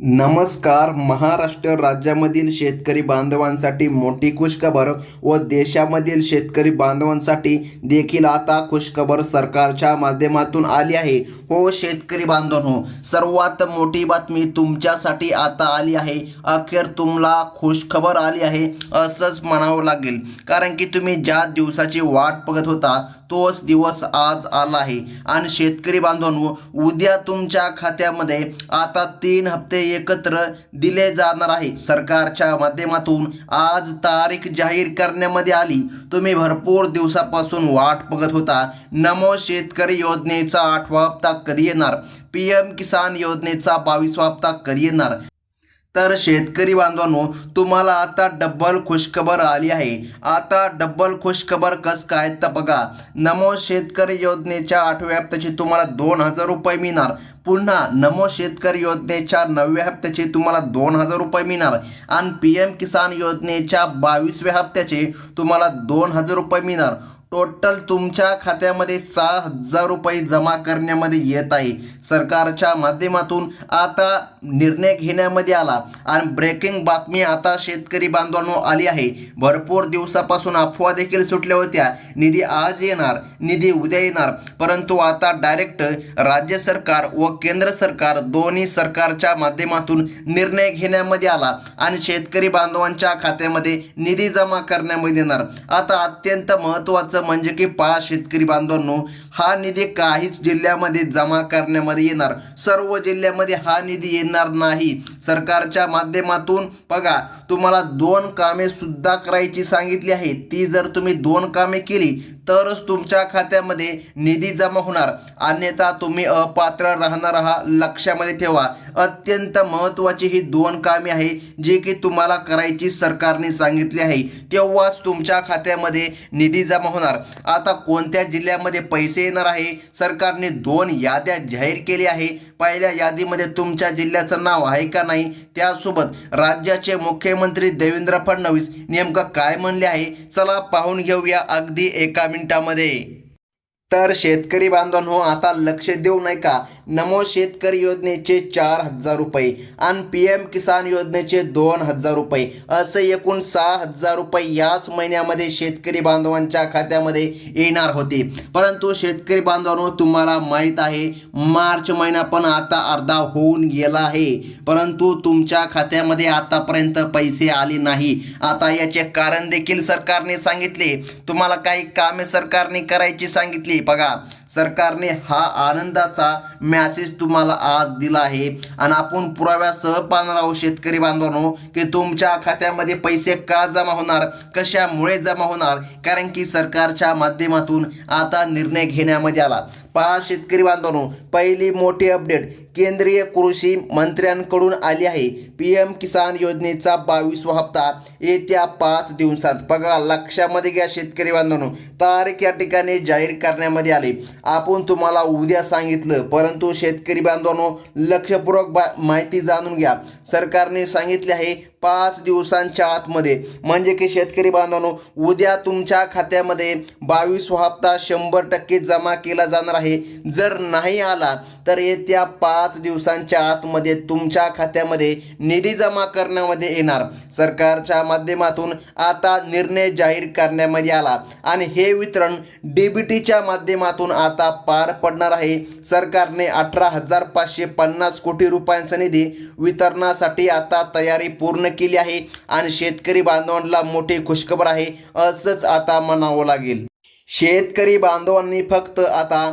नमस्कार. महाराष्ट्र राज्यामधील शेतकरी बांधवांसाठी मोठी खुशखबर व देशामधील शेतकरी बांधवांसाठी देखील आता खुशखबर सरकारच्या माध्यमातून आली आहे. हो शेतकरी बांधवांनो, सर्वात मोठी बातमी तुमच्यासाठी आता आली आहे. अखेर तुम्हाला खुशखबर आली आहे असंच म्हणावं लागेल, कारण की तुम्ही ज्या दिवसाची वाट बघत होता तोच दिवस आज आला आहे. आणि शेतकरी बांधवांनो, उद्या तुमच्या खात्यामध्ये आता 3 हप्ते एकत्र दिले जाणार आहे. सरकारच्या माध्यमातून आज तारीख जाहीर करण्यामध्ये आली. तुम्ही भरपूर दिवसापासून वाट बघत होता. नमो शेतकरी योजनेचा 8वा हप्ता कधी येणार, PM किसान योजनेचा 22वा हप्ता कधी येणार. तर शेतकरी बांधवांनो, तुम्हाला आता डबल खुशखबर आली आहे. आता डबल खुशखबर कसं काय तर बघा, नमो शेतकरी योजनेच्या 8व्या हप्त्याची तुम्हाला 2,000 रुपये मिळणार. पुन्हा नमो शेतकरी योजनेच्या 9व्या हप्त्याचे तुम्हाला 2,000 रुपये मिळणार. आणि PM किसान योजनेच्या 22व्या हप्त्याचे तुम्हाला 2,000 रुपये मिळणार. टोटल तुमच्या खात्यामध्ये 6,000 रुपये जमा करण्यामध्ये येत आहे. सरकारच्या माध्यमातून आता निर्णय घेण्यामध्ये आला. आणि ब्रेकिंग बातमी आता शेतकरी बांधवांनो आली आहे. भरपूर दिवसापासून अफवा देखील सुटल्या होत्या, निधी आज येणार, निधी उद्या येणार. परंतु आता डायरेक्ट राज्य सरकार व केंद्र सरकार दोन्ही सरकारच्या माध्यमातून निर्णय घेण्यामध्ये आला आणि शेतकरी बांधवांच्या खात्यामध्ये निधी जमा करण्यामध्ये येणार. आता अत्यंत महत्त्वाचं म्हणजे की शेतकरी बांधवांनो, हा निधी काहीच जिल्ह्यामध्ये जमा करण्यामध्ये येणार, सर्व जिल्ह्यामध्ये हा निधी येणार नाही. सरकारच्या माध्यमातून बघा, तुम्हाला 2 कामे सुद्धा करायची सांगितली आहे. ती जर तुम्ही 2 कामे केली तरच तुमच्या खात्यामध्ये निधी जमा होणार, अन्यथा तुम्ही अपात्र राहणार. हा लक्षामध्ये ठेवा. अत्यंत महत्त्वाची ही 2 कामे आहे जी की तुम्हाला करायची सरकारने सांगितली आहे, तेव्हाच तुमच्या खात्यामध्ये निधी जमा होणार. आता कोणत्या जिल्ह्यामध्ये पैसे येणार आहे, सरकारने 2 याद्या जाहीर केल्या आहे. पहिल्या यादीमध्ये तुमच्या जिल्ह्याचं नाव आहे का नाही, त्यासोबत राज्याचे मुख्यमंत्री देवेंद्र फडणवीस नेमकं काय म्हणले आहे, चला पाहून घेऊया अगदी एका मिनिटामध्ये. तर शेतकरी बांधवांनो, आता लक्ष देऊ नाही का, नमो शेतकरी योजनेचे 4,000 रुपये आणि PM किसान योजनेचे 2,000 रुपये, असं एकूण 6,000 रुपये याच महिन्यामध्ये शेतकरी बांधवांच्या खात्यामध्ये येणार होते. परंतु शेतकरी बांधवांनो, तुम्हाला माहीत आहे मार्च महिना पण आता अर्धा होऊन गेला आहे, परंतु तुमच्या खात्यामध्ये आतापर्यंत पैसे आले नाही. आता याचे कारण देखील सरकारने सांगितले. तुम्हाला काही कामे सरकारने करायची सांगितली. बघा, सरकारने हा आनंदाचा मॅसेज तुम्हाला आज दिला आहे आणि आपण पुराव्यासह पाहणार आहोत शेतकरी बांधवांनो की तुमच्या खात्यामध्ये पैसे का जमा होणार, कशामुळे जमा होणार, कारण की सरकारच्या माध्यमातून आता निर्णय घेण्यामध्ये आला. पहा शेतकरी बांधवांनो, पहिली मोठी अपडेट केंद्रीय कृषी मंत्र्यांकडून आली आहे. PM किसान योजनेचा 22वा हप्ता येत्या 5 दिवसात. बघा, लक्षामध्ये घ्या शेतकरी बांधवांनो, तारीख या ठिकाणी जाहीर करण्यामध्ये आली. आपण तुम्हाला उद्या सांगितलं, परंतु शेतकरी बांधवांनो लक्षपूर्वक माहिती जाणून घ्या. सरकारने सांगितले आहे 5 दिवसांच्या आतमध्ये, म्हणजे की शेतकरी बांधवांनो उद्या तुमच्या खात्यामध्ये 22वा हप्ता 100% जमा केला जाणार आहे. जर नाही आला तर येत्या 5 दिवसांच्या आतमध्ये तुमच्या खात्यामध्ये निधी जमा करण्यामध्ये येणार. सरकारच्या माध्यमातून आता निर्णय जाहीर करण्यामध्ये आला आणि हे वितरण DBTच्या माध्यमातून आता पार पडणार आहे. सरकारने 18,550 कोटी रुपयांचा निधी वितरणासाठी आता तयारी पूर्ण केली आहे आणि शेतकरी बांधवांना मोठी खुशखबर आहे असंच आता म्हणावं लागेल. शेतकरी बांधवांनी फक्त आता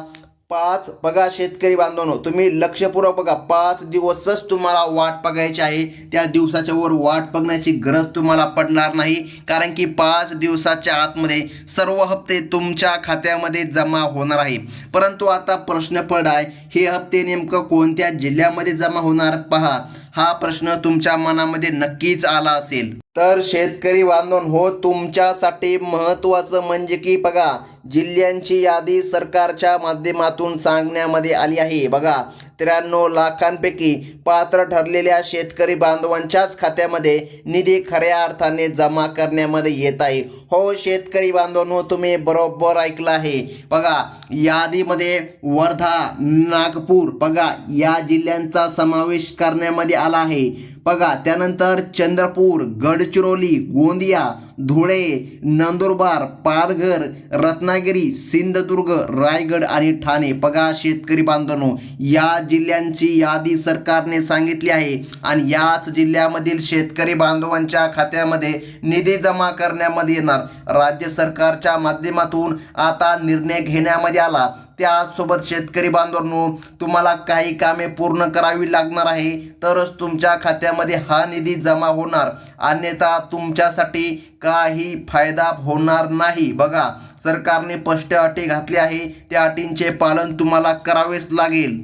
बघा शेतकरी बांधवांनो, तुम्ही लक्षपूर्वक बघा, 5 दिवसच तुम्हाला वाट बघायची आहे. त्या दिवसाच्या वर वाट बघण्याची गरज तुम्हाला पडणार नाही, कारण की 5 दिवसाच्या आतमध्ये सर्व हप्ते तुमच्या खात्यामध्ये जमा होणार आहे. परंतु आता प्रश्न पडलाय, हे हप्ते नेमकं कोणत्या जिल्ह्यामध्ये जमा होणार. पहा, हा प्रश्न तुमच्या मनामध्ये नक्कीच आला असेल. तर शेतकरी बांधवांनो, तुमच्यासाठी महत्त्वाचं म्हणजे की बघा, जिल्ह्यांची यादी सरकारच्या माध्यमातून सांगण्यामध्ये आली आहे. बघा, 93 लाखांपैकी पात्र ठरलेल्या शेतकरी बांधवांच्याच खात्यामध्ये निधी खऱ्या अर्थाने जमा करण्यामध्ये येत आहे. हो शेतकरी बांधवांनो, तुम्ही बरोबर ऐकलं आहे. बघा यादीमध्ये वर्धा, नागपूर बघा या जिल्ह्यांचा समावेश करण्यामध्ये आला आहे. बघा त्यानंतर चंद्रपूर, गडचिरोली, गोंदिया, धुळे, नंदुरबार, पालघर, रत्नागिरी, सिंधुदुर्ग, रायगड आणि ठाणे. बघा शेतकरी बांधवांनो, या जिल्ह्यांची यादी सरकारने सांगितली आहे आणि याच जिल्ह्यामधील शेतकरी बांधवांच्या खात्यामध्ये निधी जमा करण्यामध्ये येणार. राज्य सरकारच्या माध्यमातून आता निर्णय घेण्यामध्ये आला. त्यासोबत शेतकरी बांधवांनो, तुम्हाला काही कामे पूर्ण करावी लागणार आहे तरच तुमच्या खात्यामध्ये हा निधी जमा होणार, अन्यथा तुमच्यासाठी काही फायदा होणार नाही. बघा सरकारने स्पष्ट अटी घातली आहे, त्या अटींचे पालन तुम्हाला करावेच लागेल.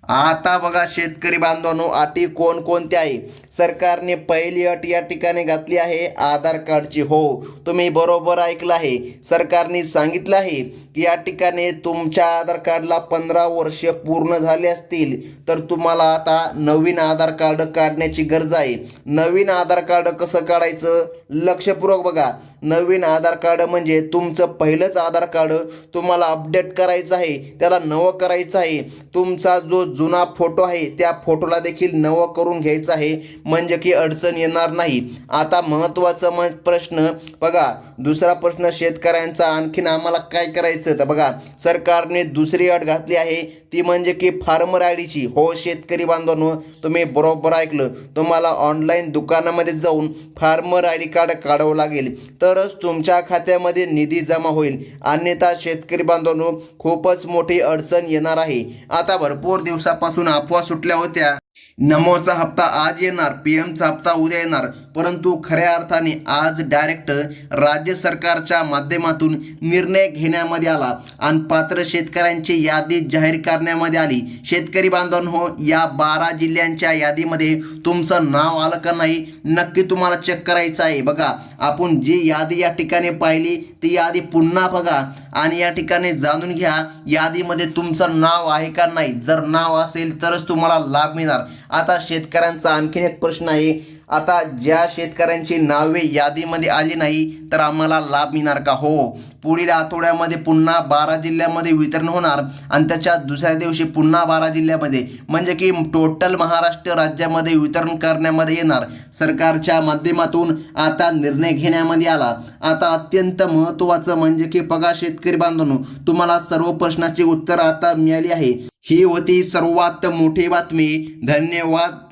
आता बघा शेतकरी बांधवांनो, अटी कोणकोणत्या आहे. सरकारने पहिली अट या ठिकाणी घातली आहे आधार कार्डची. हो तुम्ही बरोबर ऐकलं आहे. सरकारने सांगितलं आहे की या ठिकाणी तुमच्या आधार कार्डला 15 वर्ष पूर्ण झाले असतील तर तुम्हाला आता नवीन आधार कार्ड काढण्याची गरज आहे. नवीन आधार कार्ड कसं काढायचं लक्षपूर्वक बघा. नवीन आधार कार्ड म्हणजे तुमचं पहिलंच आधार कार्ड तुम्हाला अपडेट करायचं आहे, त्याला नवं करायचं आहे. तुमचा जो जुना फोटो आहे त्या फोटोला देखील नवं करून घ्यायचं आहे, म्हणजे की अडचण येणार नाही. आता महत्त्वाचा प्रश्न बघा, दुसरा प्रश्न शेतकऱ्यांचा आणखीन आम्हाला काय करायचं तर बघा सरकारने दुसरी अट घातली आहे, ती म्हणजे की फार्मर आय डीची. हो शेतकरी बांधवांनो, तुम्ही बरोबर ऐकलं. तुम्हाला ऑनलाईन दुकानामध्ये जाऊन फार्मर आय डी कार्ड काढावं लागेल तरच तुमच्या खात्यामध्ये निधी जमा होईल, अन्यथा शेतकरी बांधवांनो खूपच मोठी अडचण येणार आहे. आता भरपूर दिवसापासून अफवा सुटल्या होत्या, नमोचा हप्ता आज येणार, पीएमचा हप्ता उद्या येणार, परंतु खऱ्या अर्थाने आज डायरेक्ट राज्य सरकारच्या माध्यमातून निर्णय घेण्यामध्ये आला आणि पात्र शेतकऱ्यांची यादी जाहीर करण्यामध्ये आली. शेतकरी बांधवांनो, या 12 जिल्ह्यांच्या यादीमध्ये तुमचं नाव आलं का नाही नक्की तुम्हाला चेक करायचं आहे. बघा आपण जी यादी या ठिकाणी पाहिली ती यादी पुन्हा बघा आणि या ठिकाणी जाणून घ्या यादीमध्ये तुमचं नाव आहे का नाही. जर नाव असेल तरच तुम्हाला लाभ मिळणार. आता शेतकऱ्यांचा आणखीन एक प्रश्न आहे, आता ज्या शेतकऱ्यांची नावे यादीमध्ये आली नाही तर आम्हाला लाभ मिळणार का. हो पुढील आठवड्यामध्ये पुन्हा 12 जिल्ह्यामध्ये वितरण होणार आणि त्याच्या दुसऱ्या दिवशी पुन्हा 12 जिल्ह्यामध्ये, म्हणजे की टोटल महाराष्ट्र राज्यामध्ये वितरण करण्यामध्ये येणार. सरकारच्या माध्यमातून आता निर्णय घेण्यामध्ये आला. आता अत्यंत महत्त्वाचं म्हणजे की बघा शेतकरी बांधवांनो, तुम्हाला सर्व प्रश्नाची उत्तर आता मिळाली आहे. ही होती सर्वात मोठी बातमी. धन्यवाद.